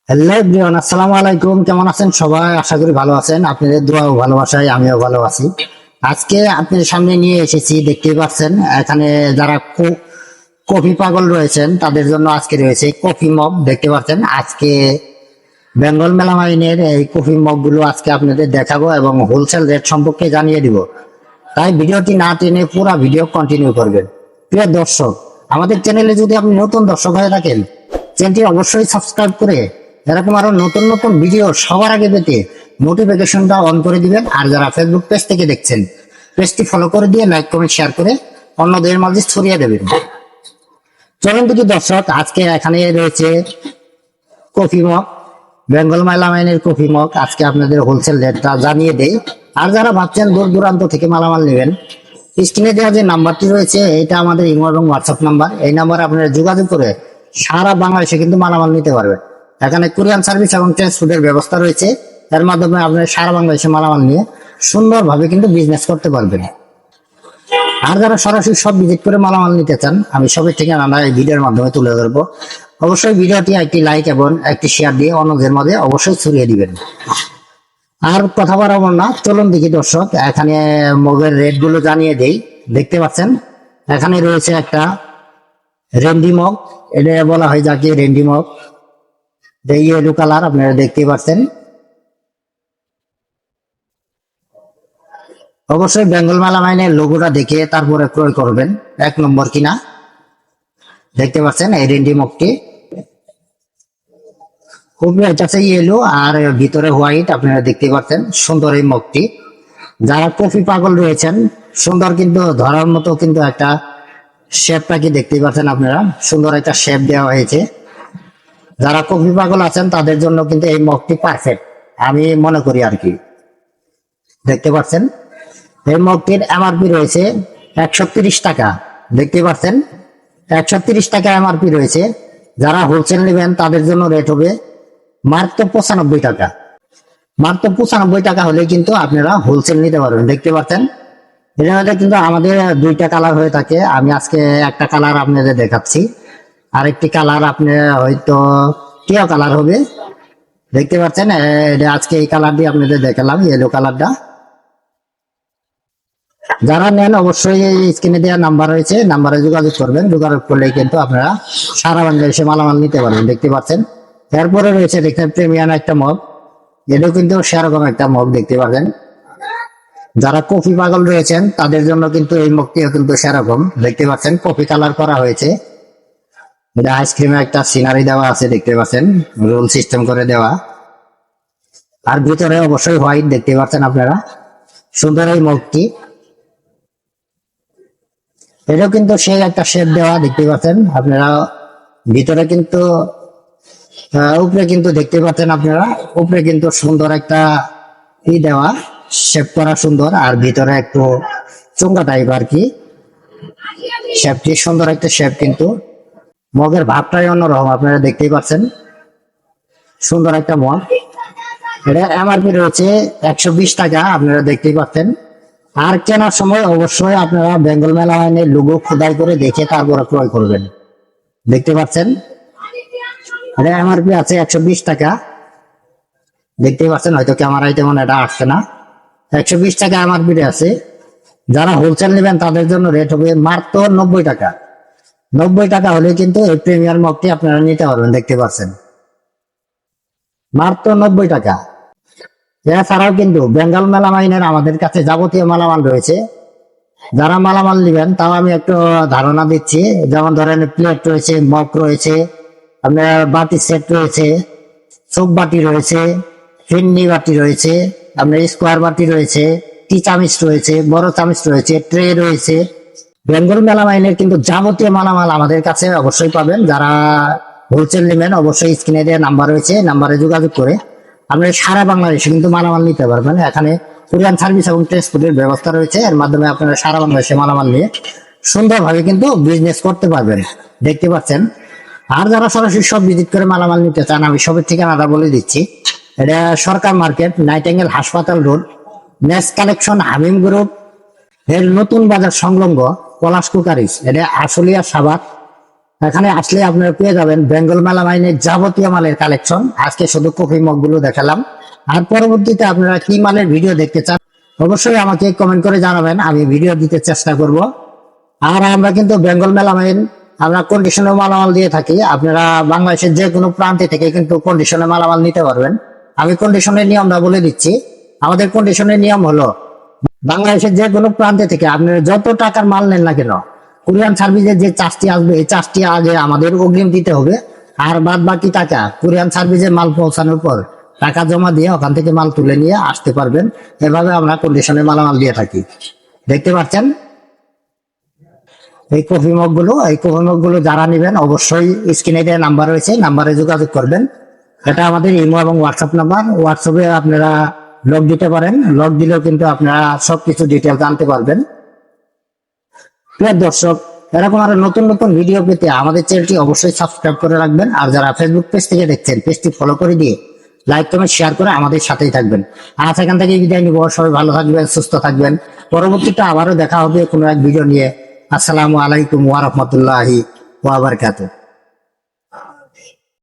Hello everyone, আসসালামু আলাইকুম। কেমন আছেন সবাই? আশা করি ভালো আছেন। আপনাদের দোয়া ও ভালোবাসায় আমিও ভালো আছি। আজকে আপনাদের সামনে নিয়ে এসেছি, দেখতেই পাচ্ছেন এখানে যারা কফি পাগল রয়েছেন তাদের জন্য আজকে রয়েছে কফি মগ। দেখতে পাচ্ছেন আজকে বেঙ্গল মেলামাইনের এই কফি মগ গুলো আজকে আপনাদের দেখাবো এবং হোলসেল রেট সম্পর্কে জানিয়ে দিব। তাই ভিডিওটি না টেনে পুরো ভিডিও কন্টিনিউ করবেন। প্রিয় দর্শক, আমাদের চ্যানেলে যদি আপনি নতুন দর্শক হয়ে থাকেন, চ্যানেলটি অবশ্যই সাবস্ক্রাইব করে এরকম আরো নতুন নতুন ভিডিও সবার আগে পেতে নোটিফিকেশনটা অন করে দিবেন। আর যারা ফেসবুক পেজ থেকে দেখছেন, পেজটি ফলো করে দিয়ে লাইক কমেন্ট শেয়ার করে অন্যদের মাঝে ছড়িয়ে দেবেন। চলুন দেখি দর্শক, আজকে এখানে রয়েছে কফি মগ, বেঙ্গল মেলামাইনের কফি মগ। আজকে আপনাদের হোলসেল রেটটা জানিয়ে দেই। আর যারা ভাবছেন দূর দূরান্ত থেকে মালামাল নেবেন, স্ক্রিনে দেওয়া যে নাম্বারটি রয়েছে এটা আমাদের ইমো এবং হোয়াটসঅ্যাপ নাম্বার। এই নাম্বারে আপনারা যোগাযোগ করে সারা বাংলাদেশে কিন্তু মালামাল নিতে পারবেন। এখানে কুরিয়ান সার্ভিস এবং ট্রান্সপোর্টের ব্যবস্থা রয়েছে। এর মাধ্যমে আপনারা সারা বাংলাদেশে মালামাল নিয়ে সুন্দরভাবে কিন্তু বিজনেস করতে পারবেন। আর যারা সরাসরি সব ভিজিট করে মালামাল নিতে চান, আমি সবের থেকে আমরা এই ভিডিওর মাধ্যমে তুলে ধরবো। অবশ্যই ভিডিওটি একটি লাইক এবং একটি শেয়ার দিয়ে অন্যদের মধ্যে অবশ্যই ছড়িয়ে দিবেন। আর কথা বাড়াবো না, চলুন দেখি দর্শক, এখানে মগের রেট গুলো জানিয়ে দেই। দেখতে পাচ্ছেন এখানে রয়েছে একটা রেন্ডি মগ, এটা বলা হয় যাকে রেন্ডি মগ। ইয়েলো কালার আপনারা দেখতে পাচ্ছেন। অবশ্যই বেঙ্গল মেলামাইনের লোগোটা দেখে তারপরে ক্রয় করবেন, 1 নম্বর কিনা। দেখতে পাচ্ছেন এই রেন্ডি মগটি খুব আছে ইয়েলো আর ভিতরে হোয়াইট, আপনারা দেখতে পাচ্ছেন সুন্দর এই মগটি। যারা কফি পাগল রয়েছেন, সুন্দর কিন্তু ধরার মতো কিন্তু একটা শেপটা কি দেখতে পাচ্ছেন আপনারা, সুন্দর একটা শেপ দেওয়া হয়েছে। যারা কফি পাগল আছেন তাদের জন্য কিন্তু এই মগটি পারফেক্ট আমি মনে করি আর কি। দেখতে পাচ্ছেন এই মগটির এমআরপি রয়েছে 130 টাকা। দেখতে পাচ্ছেন 130 টাকা এমআরপি রয়েছে। যারা হোলসেল নেবেন তাদের জন্য রেট হবে মাত্র 95 টাকা। মাত্র 95 টাকা হলে কিন্তু আপনারা হোলসেল নিতে পারবেন। দেখতে পাচ্ছেন এর মধ্যে কিন্তু আমাদের 2টা কালার হয়ে থাকে। আমি আজকে একটা কালার আপনাদের দেখাচ্ছি, আরেকটি কালার আপনার হয়তো কেউ কালার হবে। দেখতে পাচ্ছেন আজকে এই কালার দিয়ে আপনাদের দেখালাম, ইয়েলো কালারটা। যারা নেন অবশ্যই এই স্ক্রিনে দেওয়া নাম্বার রয়েছে, নাম্বারে যোগাযোগ করবেন। যোগাযোগ করলে কিন্তু আপনারা সারা বাংলাদেশে মালামাল নিতে পারবেন। দেখতে পাচ্ছেন এরপরে রয়েছে দেখেন প্রিমিয়াম একটা মগ, এটাও কিন্তু সেরকম একটা মগ দেখতে পাবেন। যারা কফি পাগল রয়েছেন তাদের জন্য কিন্তু এই মগটিও কিন্তু সেরকম। দেখতে পাচ্ছেন কফি কালার করা হয়েছে, এটা আইসক্রিমে একটা সিনারি দেওয়া আছে, দেখতে পাচ্ছেন রোল সিস্টেম করে দেওয়া। আর ভিতরে অবশ্যই হোয়াইট দেখতে পাচ্ছেন আপনারা, সুন্দর এই মগটি। এটাও কিন্তু সেই একটা শেপ দেওয়া, দেখতে পাচ্ছেন আপনারা। ভিতরে কিন্তু উপরে কিন্তু দেখতে পাচ্ছেন আপনারা, উপরে কিন্তু সুন্দর একটা দেওয়া, শেপ করা সুন্দর। আর ভিতরে একটু চোঙ্গা টাইপ আর কি, শেপটি সুন্দর একটা শেপ। কিন্তু মগের ভাবটাই অন্যরকম, আপনারা দেখতেই পাচ্ছেন সুন্দর একটা মগ। এটা এমআরপি রয়েছে 120 টাকা, আপনারা দেখতেই পাচ্ছেন। আর কেনার সময় অবশ্যই আপনারা বেঙ্গল মেলামাইনের লোগো খোদাই করে দেখে তারপরে ক্রয় করবেন। দেখতে পাচ্ছেন এটা এমআরপি আছে 120 টাকা। দেখতে পাচ্ছেন হয়তো ক্যামেরায় তেমন এটা আসছে না, 120 টাকা এমআরপি আছে। যারা হোলসেল নেবেন তাদের জন্য রেট হবে মাত্র 90 টাকা। 90 টাকা হলে কিন্তু এই প্রিমিয়ার মগটি আপনারা নিতে পারবেন। দেখতে পাচ্ছেন মাত্র 90 টাকা। এছাড়াও কিন্তু বেঙ্গল মেলামাইনের আমাদের কাছে যাবতীয় মালামাল রয়েছে। যারা মালামাল নেবেন তাও আমি একটু ধারণা দিচ্ছি। যেমন ধরেন প্লেট রয়েছে, মগ রয়েছে, আপনার বাটি সেট রয়েছে, চোখ বাটি রয়েছে, ফিন্নি বাটি রয়েছে, আপনার স্কোয়ার বাটি রয়েছে, টি চামিচ রয়েছে, বড় চামিচ রয়েছে, ট্রে রয়েছে। বেঙ্গল মেলামাইনের কিন্তু যাবতীয় মালামাল আমাদের কাছে অবশ্যই পাবেন। যারা হোলসেল নেবেন অবশ্যই স্ক্রিনে দেওয়া নাম্বার রয়েছে, নাম্বারে যোগাযোগ করে আপনারা সারা বাংলাদেশে কিন্তু মালামাল নিতে পারবেন। এখানে কুরিয়ান সার্ভিস এবং ট্রান্সপোর্টের ব্যবস্থা রয়েছে। এর মাধ্যমে আপনারা সারা বাংলাদেশে মালামাল নিয়ে সুন্দরভাবে কিন্তু বিজনেস করতে পারবেন। দেখতে পাচ্ছেন। আর যারা সরাসরি সব ভিজিট করে মালামাল নিতে চান, আমি সবের ঠিকানাটা বলে দিচ্ছি। এটা সরকার মার্কেট, নাইটিঙ্গেল হাসপাতাল রোড, নেক্সট কালেকশন হামিম গ্রুপ এর নতুন বাজার সংলগ্ন পলাশ কুকারিস, এটা আশুলিয়া সাভার এখানে আসলে আপনারা পেয়ে যাবেন বেঙ্গল মেলামাইনের যাবতীয় মালের কালেকশন। আজকে শুধু কফি মগ গুলো দেখালাম, আর পরবর্তীতে আপনারা কি মালের ভিডিও দেখতে চান অবশ্যই আমাকে কমেন্ট করে জানাবেন, আমি ভিডিও দিতে চেষ্টা করব। আর আমরা কিন্তু বেঙ্গল মেলামাইন আমরা কন্ডিশনের মালামাল দিয়ে থাকি। আপনারা বাংলাদেশের যে কোনো প্রান্তে থেকে কিন্তু কন্ডিশনের মালামাল নিতে পারবেন। আমি কন্ডিশনের নিয়মটা বলে দিচ্ছি। আমাদের কন্ডিশনের নিয়ম হলো, বাংলাদেশের যে কোনো প্রান্তে থেকে আপনারা যত টাকার মাল নেন না কেন, কুরিয়ান সার্ভিসের যে চার্জটি আসবে এই চার্জটি আগে আমাদের অগ্রিম দিতে হবে। আর বাদ বাকি টাকা কুরিয়ান সার্ভিসে মাল পৌঁছানোর পর টাকা জমা দিয়ে ওখান থেকে মাল তুলে নিয়ে আসতে পারবেন। এভাবে আমরা কন্ডিশনে মালামাল দিয়ে থাকি। দেখতে পাচ্ছেন এই কফি মগ গুলো যারা নেবেন অবশ্যই স্ক্রিনে দেওয়া নাম্বার রয়েছে, নাম্বারে যোগাযোগ করবেন। এটা আমাদের ইমো এবং হোয়াটসঅ্যাপ নাম্বার। হোয়াটসঅ্যাপে আপনারা লগ দিতে পারেন, লগ দিলেও কিন্তু আপনারা সবকিছু ডিটেল জানতে পারবেন। প্রিয় দর্শক, এরকম আরো নতুন নতুন ভিডিও পেতে আমাদের চ্যানেলটি অবশ্যই সাবস্ক্রাইব করে রাখবেন। আর যারা ফেসবুক পেজ থেকে দেখছেন, পেজটি ফলো করে দিয়ে লাইক কমেন্ট শেয়ার করে আমাদের সাথেই থাকবেন। আজ এখান থেকে বিদায় নিব। সবাই ভালো থাকবেন, সুস্থ থাকবেন। পরবর্তীতে আবারও দেখা হবে কোনো এক ভিডিও নিয়ে। আসসালামু আলাইকুম ওয়া রাহমাতুল্লাহি ওয়া বারাকাতুহু।